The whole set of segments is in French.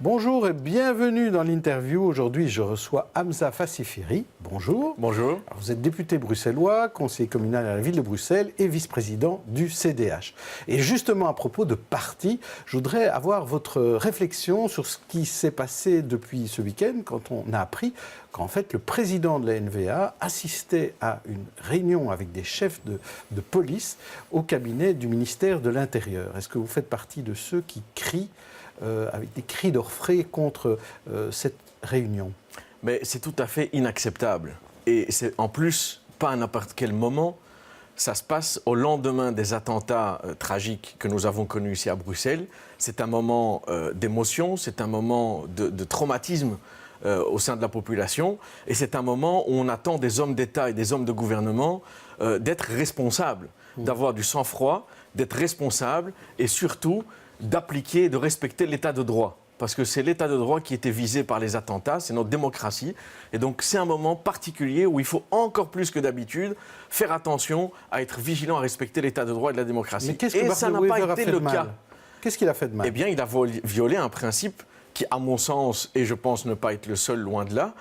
Bonjour et bienvenue dans l'interview. Aujourd'hui, je reçois Hamza Fassifiri. Bonjour. Bonjour. Alors, vous êtes député bruxellois, conseiller communal à la ville de Bruxelles et vice-président du CDH. Et justement, à propos de parti, je voudrais avoir votre réflexion sur ce qui s'est passé depuis ce week-end quand on a appris qu'en fait, le président de la NVA assistait à une réunion avec des chefs de police au cabinet du ministère de l'Intérieur. Est-ce que vous faites partie de ceux qui crient avec des cris d'orfraie contre cette réunion? Mais c'est tout à fait inacceptable. Et c'est en plus pas à n'importe quel moment. Ça se passe au lendemain des attentats tragiques que nous avons connus ici à Bruxelles. C'est un moment d'émotion, c'est un moment de traumatisme au sein de la population. Et c'est un moment où on attend des hommes d'État et des hommes de gouvernement d'être responsables, d'avoir du sang-froid, d'être responsables et surtout d'appliquer et de respecter l'état de droit. Parce que c'est l'état de droit qui était visé par les attentats, c'est notre démocratie. Et donc c'est un moment particulier où il faut encore plus que d'habitude faire attention à être vigilant, à respecter l'état de droit et de la démocratie. Mais qu'est-ce que et ça n'a pas été le cas. Qu'est-ce qu'il a fait de mal? Eh bien, il a violé un principe qui, à mon sens, et je pense ne pas être le seul, loin de là,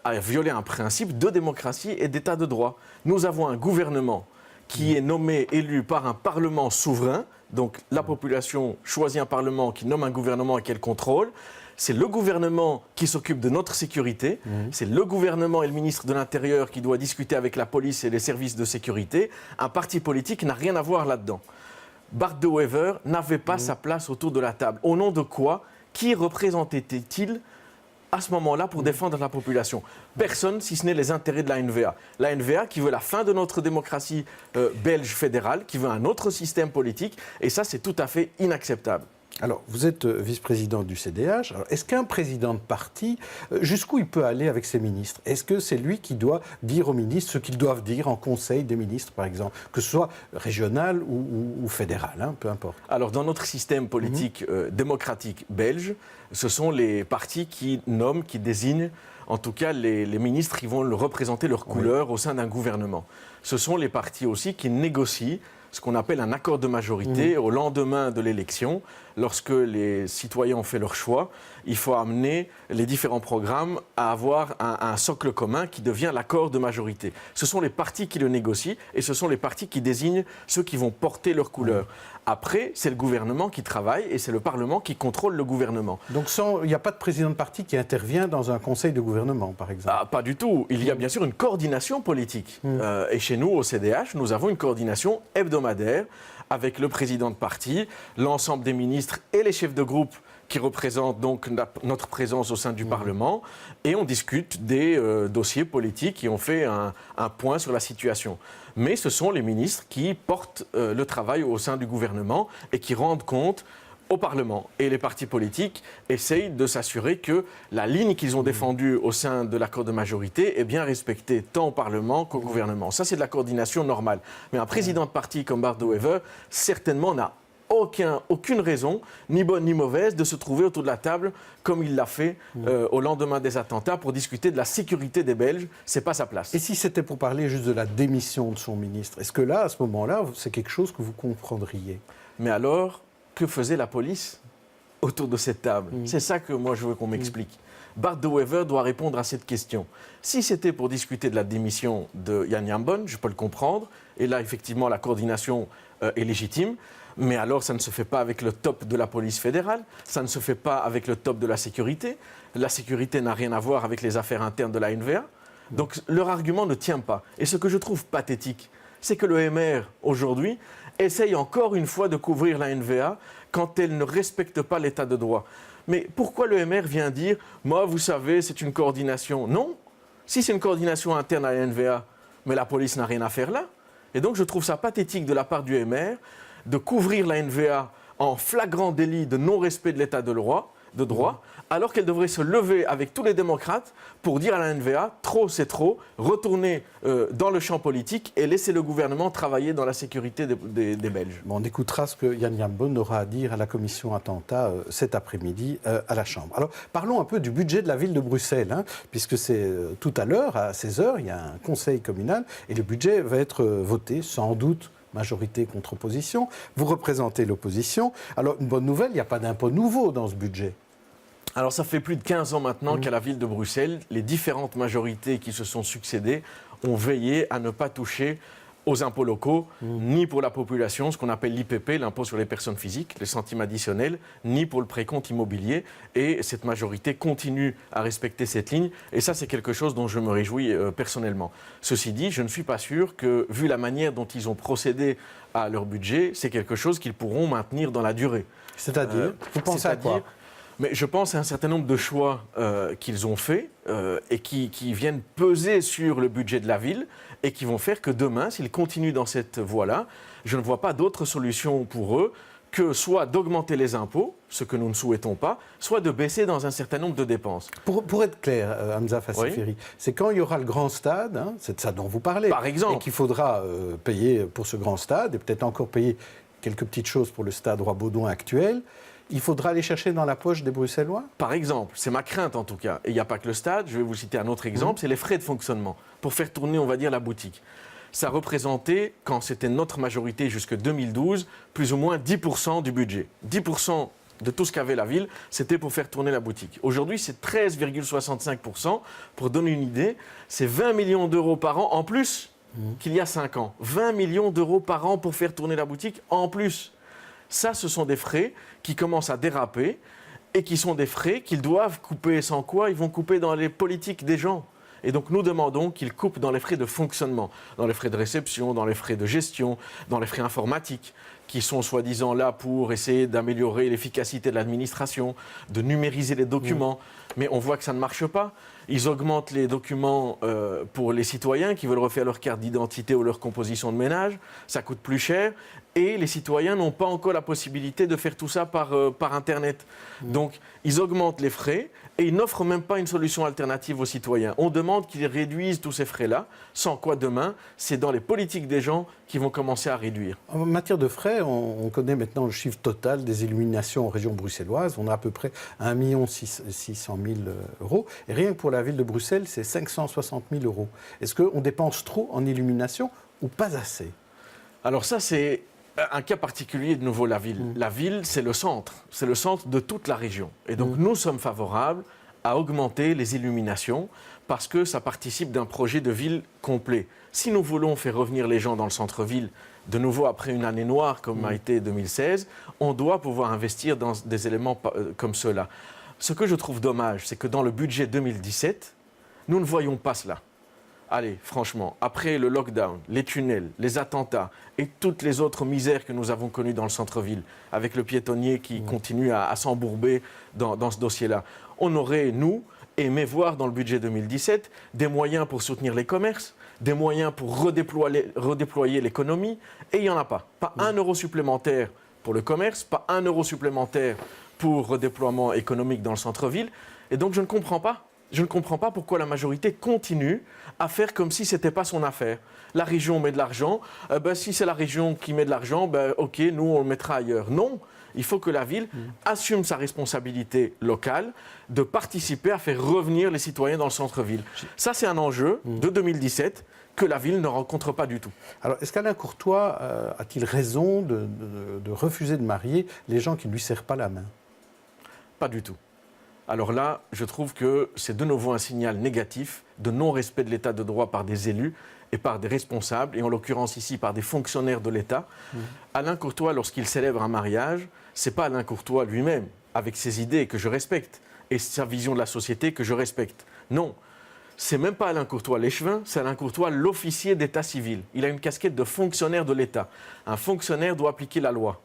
a violé un principe de démocratie et d'état de droit. Nous avons un gouvernement qui est nommé, élu par un parlement souverain. Donc la population choisit un parlement qui nomme un gouvernement et qui le contrôle. C'est le gouvernement qui s'occupe de notre sécurité. C'est le gouvernement et le ministre de l'Intérieur qui doit discuter avec la police et les services de sécurité. Un parti politique n'a rien à voir là-dedans. Bart De Wever n'avait pas sa place autour de la table. Au nom de quoi? Qui représentait-il à ce moment-là pour défendre la population? Personne, si ce n'est les intérêts de la NVA. La NVA qui veut la fin de notre démocratie belge fédérale, qui veut un autre système politique, et ça, c'est tout à fait inacceptable. Alors, vous êtes vice-président du CDH. Alors, est-ce qu'un président de parti, jusqu'où il peut aller avec ses ministres? Est-ce que c'est lui qui doit dire aux ministres ce qu'ils doivent dire en conseil des ministres, par exemple, que ce soit régional ou fédéral, hein, peu importe? Alors, dans notre système politique démocratique belge, ce sont les partis qui nomment, qui désignent, en tout cas, les ministres qui vont représenter leur couleur au sein d'un gouvernement. Ce sont les partis aussi qui négocient ce qu'on appelle un accord de majorité au lendemain de l'élection. Lorsque les citoyens ont fait leur choix, il faut amener les différents programmes à avoir un socle commun qui devient l'accord de majorité. Ce sont les partis qui le négocient et ce sont les partis qui désignent ceux qui vont porter leur couleur. Après, c'est le gouvernement qui travaille et c'est le Parlement qui contrôle le gouvernement. Donc il n'y a pas de président de parti qui intervient dans un conseil de gouvernement, par exemple? Pas du tout. Il y a bien sûr une coordination politique. Et chez nous, au CDH, nous avons une coordination hebdomadaire avec le président de parti, l'ensemble des ministres et les chefs de groupe qui représentent donc notre présence au sein du Parlement. Et on discute des dossiers politiques et on fait un point sur la situation. Mais ce sont les ministres qui portent le travail au sein du gouvernement et qui rendent compte au Parlement. Et les partis politiques essayent de s'assurer que la ligne qu'ils ont défendue au sein de l'accord de majorité est bien respectée tant au Parlement qu'au gouvernement. Ça, c'est de la coordination normale. Mais un président de parti comme Bart De Wever, certainement n'a aucune raison, ni bonne ni mauvaise, de se trouver autour de la table comme il l'a fait au lendemain des attentats pour discuter de la sécurité des Belges. C'est pas sa place. Et si c'était pour parler juste de la démission de son ministre, est-ce que là, à ce moment-là, c'est quelque chose que vous comprendriez? Mais alors, que faisait la police autour de cette table? C'est ça que moi je veux qu'on m'explique. Bart De Wever doit répondre à cette question. Si c'était pour discuter de la démission de Jan Jambon, je peux le comprendre. Et là, effectivement, la coordination est légitime. Mais alors, ça ne se fait pas avec le top de la police fédérale, ça ne se fait pas avec le top de la sécurité. La sécurité n'a rien à voir avec les affaires internes de la NVA. Donc, leur argument ne tient pas. Et ce que je trouve pathétique, c'est que le MR, aujourd'hui, essaye encore une fois de couvrir la NVA quand elle ne respecte pas l'état de droit. Mais pourquoi le MR vient dire « Moi, vous savez, c'est une coordination ». Non, si c'est une coordination interne à la NVA, mais la police n'a rien à faire là. Et donc, je trouve ça pathétique de la part du MR de couvrir la NVA en flagrant délit de non-respect de l'état de droit, alors qu'elle devrait se lever avec tous les démocrates pour dire à la NVA, trop c'est trop, retourner dans le champ politique et laisser le gouvernement travailler dans la sécurité des Belges. Bon, on écoutera ce que Jan Jambon aura à dire à la commission attentat cet après-midi à la Chambre. Alors, parlons un peu du budget de la ville de Bruxelles, hein, puisque c'est tout à l'heure, à 16h, il y a un conseil communal et le budget va être voté, sans doute, majorité contre opposition. Vous représentez l'opposition. Alors, une bonne nouvelle, il n'y a pas d'impôt nouveau dans ce budget. Alors ça fait plus de 15 ans maintenant qu'à la ville de Bruxelles, les différentes majorités qui se sont succédées ont veillé à ne pas toucher aux impôts locaux, ni pour la population, ce qu'on appelle l'IPP, l'impôt sur les personnes physiques, les centimes additionnels, ni pour le précompte immobilier. Et cette majorité continue à respecter cette ligne. Et ça, c'est quelque chose dont je me réjouis personnellement. Ceci dit, je ne suis pas sûr que, vu la manière dont ils ont procédé à leur budget, c'est quelque chose qu'ils pourront maintenir dans la durée. C'est-à-dire, vous pensez à quoi ? Mais je pense à un certain nombre de choix qu'ils ont faits et qui viennent peser sur le budget de la ville et qui vont faire que demain, s'ils continuent dans cette voie-là, je ne vois pas d'autre solution pour eux que soit d'augmenter les impôts, ce que nous ne souhaitons pas, soit de baisser dans un certain nombre de dépenses. Pour être clair, Hamza Fassiferi, c'est quand il y aura le grand stade, hein, c'est de ça dont vous parlez, par exemple, et qu'il faudra payer pour ce grand stade et peut-être encore payer quelques petites choses pour le stade Roi-Baudouin actuel. Il faudra aller chercher dans la poche des Bruxellois ? Par exemple, c'est ma crainte en tout cas. Et il n'y a pas que le stade, je vais vous citer un autre exemple, c'est les frais de fonctionnement pour faire tourner, on va dire, la boutique. Ça représentait, quand c'était notre majorité jusque 2012, plus ou moins 10% du budget. 10% de tout ce qu'avait la ville, c'était pour faire tourner la boutique. Aujourd'hui, c'est 13,65%. Pour donner une idée, c'est 20 millions d'euros par an en plus qu'il y a 5 ans. 20 millions d'euros par an pour faire tourner la boutique en plus. Ça, ce sont des frais qui commencent à déraper et qui sont des frais qu'ils doivent couper. Sans quoi, ils vont couper dans les politiques des gens. Et donc, nous demandons qu'ils coupent dans les frais de fonctionnement, dans les frais de réception, dans les frais de gestion, dans les frais informatiques, qui sont soi-disant là pour essayer d'améliorer l'efficacité de l'administration, de numériser les documents. Mais on voit que ça ne marche pas. Ils augmentent les documents pour les citoyens qui veulent refaire leur carte d'identité ou leur composition de ménage. Ça coûte plus cher. Et les citoyens n'ont pas encore la possibilité de faire tout ça par Internet. Donc, ils augmentent les frais et ils n'offrent même pas une solution alternative aux citoyens. On demande qu'ils réduisent tous ces frais-là, sans quoi demain, c'est dans les politiques des gens qu'ils vont commencer à réduire. En matière de frais, on connaît maintenant le chiffre total des illuminations en région bruxelloise. On a à peu près 1 600 000 euros. Et rien que pour la ville de Bruxelles, c'est 560 000 euros. Est-ce qu'on dépense trop en illumination ou pas assez ? Alors ça, c'est un cas particulier de nouveau, la ville. La ville, c'est le centre de toute la région. Et donc, nous sommes favorables à augmenter les illuminations parce que ça participe d'un projet de ville complet. Si nous voulons faire revenir les gens dans le centre-ville, de nouveau après une année noire comme a été 2016, on doit pouvoir investir dans des éléments comme ceux-là. Ce que je trouve dommage, c'est que dans le budget 2017, nous ne voyons pas cela. Allez, franchement, après le lockdown, les tunnels, les attentats et toutes les autres misères que nous avons connues dans le centre-ville, avec le piétonnier qui continue à s'embourber dans ce dossier-là, on aurait, nous, aimé voir dans le budget 2017 des moyens pour soutenir les commerces, des moyens pour redéployer l'économie, et il n'y en a pas. Pas 1 euro supplémentaire pour le commerce, pas 1 euro supplémentaire pour redéploiement économique dans le centre-ville, et donc je ne comprends pas. Je ne comprends pas pourquoi la majorité continue à faire comme si ce n'était pas son affaire. La région met de l'argent, si c'est la région qui met de l'argent, ok, nous on le mettra ailleurs. Non, il faut que la ville assume sa responsabilité locale de participer à faire revenir les citoyens dans le centre-ville. Ça, c'est un enjeu de 2017 que la ville ne rencontre pas du tout. Alors, est-ce qu'Alain Courtois a-t-il raison de refuser de marier les gens qui ne lui serrent pas la main ? Pas du tout. Alors là, je trouve que c'est de nouveau un signal négatif de non-respect de l'état de droit par des élus et par des responsables, et en l'occurrence ici par des fonctionnaires de l'État. Alain Courtois, lorsqu'il célèbre un mariage, ce n'est pas Alain Courtois lui-même, avec ses idées que je respecte, et sa vision de la société que je respecte. Non, c'est même pas Alain Courtois l'échevin, c'est Alain Courtois l'officier d'état civil. Il a une casquette de fonctionnaire de l'État. Un fonctionnaire doit appliquer la loi.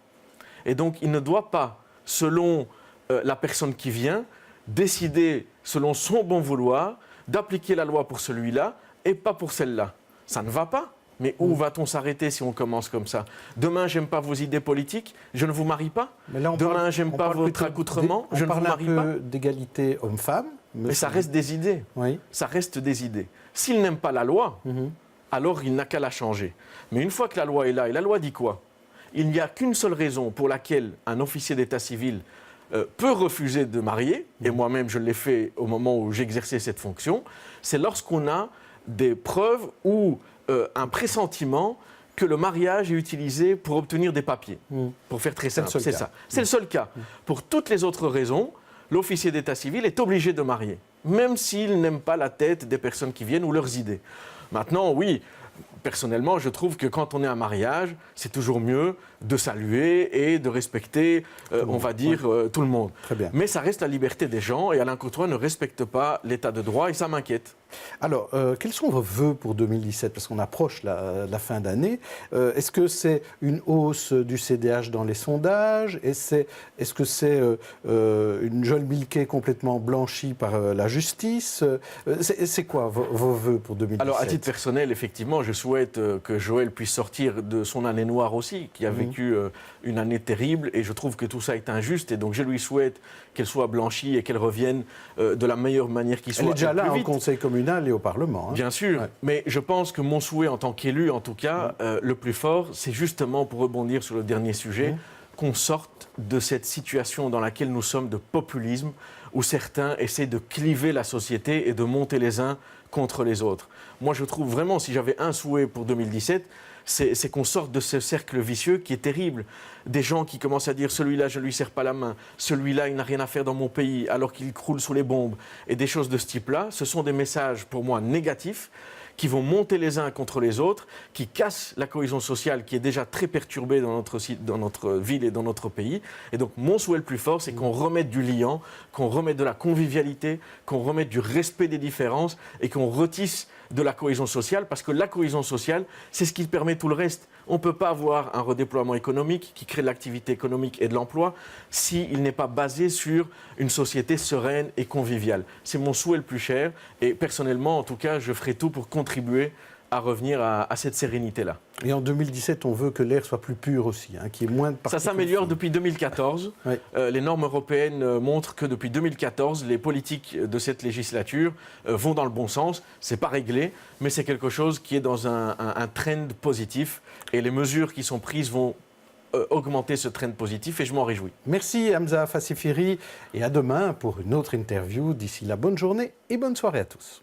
Et donc, il ne doit pas, selon la personne qui vient, décider, selon son bon vouloir, d'appliquer la loi pour celui-là et pas pour celle-là. Ça ne va pas. Mais où va-t-on s'arrêter si on commence comme ça ? Demain, j'aime pas vos idées politiques, je ne vous marie pas. Demain, j'aime pas votre accoutrement, je ne vous marie pas. On parle un peu d'égalité homme-femme. Mais ça reste des idées. Oui. Ça reste des idées. S'il n'aime pas la loi, alors il n'a qu'à la changer. Mais une fois que la loi est là, et la loi dit quoi ? Il n'y a qu'une seule raison pour laquelle un officier d'état civil peut refuser de marier, et moi-même je l'ai fait au moment où j'exerçais cette fonction, c'est lorsqu'on a des preuves ou un pressentiment que le mariage est utilisé pour obtenir des papiers. Pour faire très simple, c'est ça. C'est le seul cas. Pour toutes les autres raisons, l'officier d'état civil est obligé de marier, même s'il n'aime pas la tête des personnes qui viennent ou leurs idées. Maintenant, oui, personnellement, je trouve que quand on est à un mariage, c'est toujours mieux de saluer et de respecter, on va dire, tout le monde. Très bien. Mais ça reste la liberté des gens et Alain Courtois ne respecte pas l'état de droit et ça m'inquiète. Alors, quels sont vos vœux pour 2017? Parce qu'on approche la fin d'année. Est-ce que c'est une hausse du CDH dans les sondages? Est-ce que c'est une Joëlle Milquet complètement blanchie par la justice? C'est quoi vos vœux pour 2017? Alors, à titre personnel, effectivement, je souhaite que Joëlle puisse sortir de son année noire aussi, qui a vécu une année terrible, et je trouve que tout ça est injuste, et donc je lui souhaite qu'elle soit blanchie et qu'elle revienne de la meilleure manière qui soit. Elle est déjà là au Conseil communal et au Parlement. Hein. Bien sûr, mais je pense que mon souhait en tant qu'élu, en tout cas, le plus fort, c'est justement, pour rebondir sur le dernier sujet, qu'on sorte de cette situation dans laquelle nous sommes de populisme, où certains essaient de cliver la société et de monter les uns contre les autres. Moi, je trouve vraiment, si j'avais un souhait pour 2017, c'est qu'on sorte de ce cercle vicieux qui est terrible. Des gens qui commencent à dire « celui-là, je ne lui serre pas la main, celui-là, il n'a rien à faire dans mon pays alors qu'il croule sous les bombes ». Et des choses de ce type-là, ce sont des messages pour moi négatifs qui vont monter les uns contre les autres, qui cassent la cohésion sociale qui est déjà très perturbée dans notre ville et dans notre pays. Et donc mon souhait le plus fort, c'est qu'on remette du liant, qu'on remette de la convivialité, qu'on remette du respect des différences et qu'on retisse de la cohésion sociale, parce que la cohésion sociale, c'est ce qui permet tout le reste. On ne peut pas avoir un redéploiement économique qui crée de l'activité économique et de l'emploi s'il n'est pas basé sur une société sereine et conviviale. C'est mon souhait le plus cher et personnellement, en tout cas, je ferai tout pour contribuer à revenir à cette sérénité-là. Et en 2017, on veut que l'air soit plus pur aussi, qu'il y ait moins de particules. Ça s'améliore depuis 2014. Oui. Les normes européennes montrent que depuis 2014, les politiques de cette législature vont dans le bon sens. Ce n'est pas réglé, mais c'est quelque chose qui est dans un trend positif. Et les mesures qui sont prises vont augmenter ce trend positif et je m'en réjouis. Merci Hamza Fassifiri et à demain pour une autre interview. D'ici là, bonne journée et bonne soirée à tous.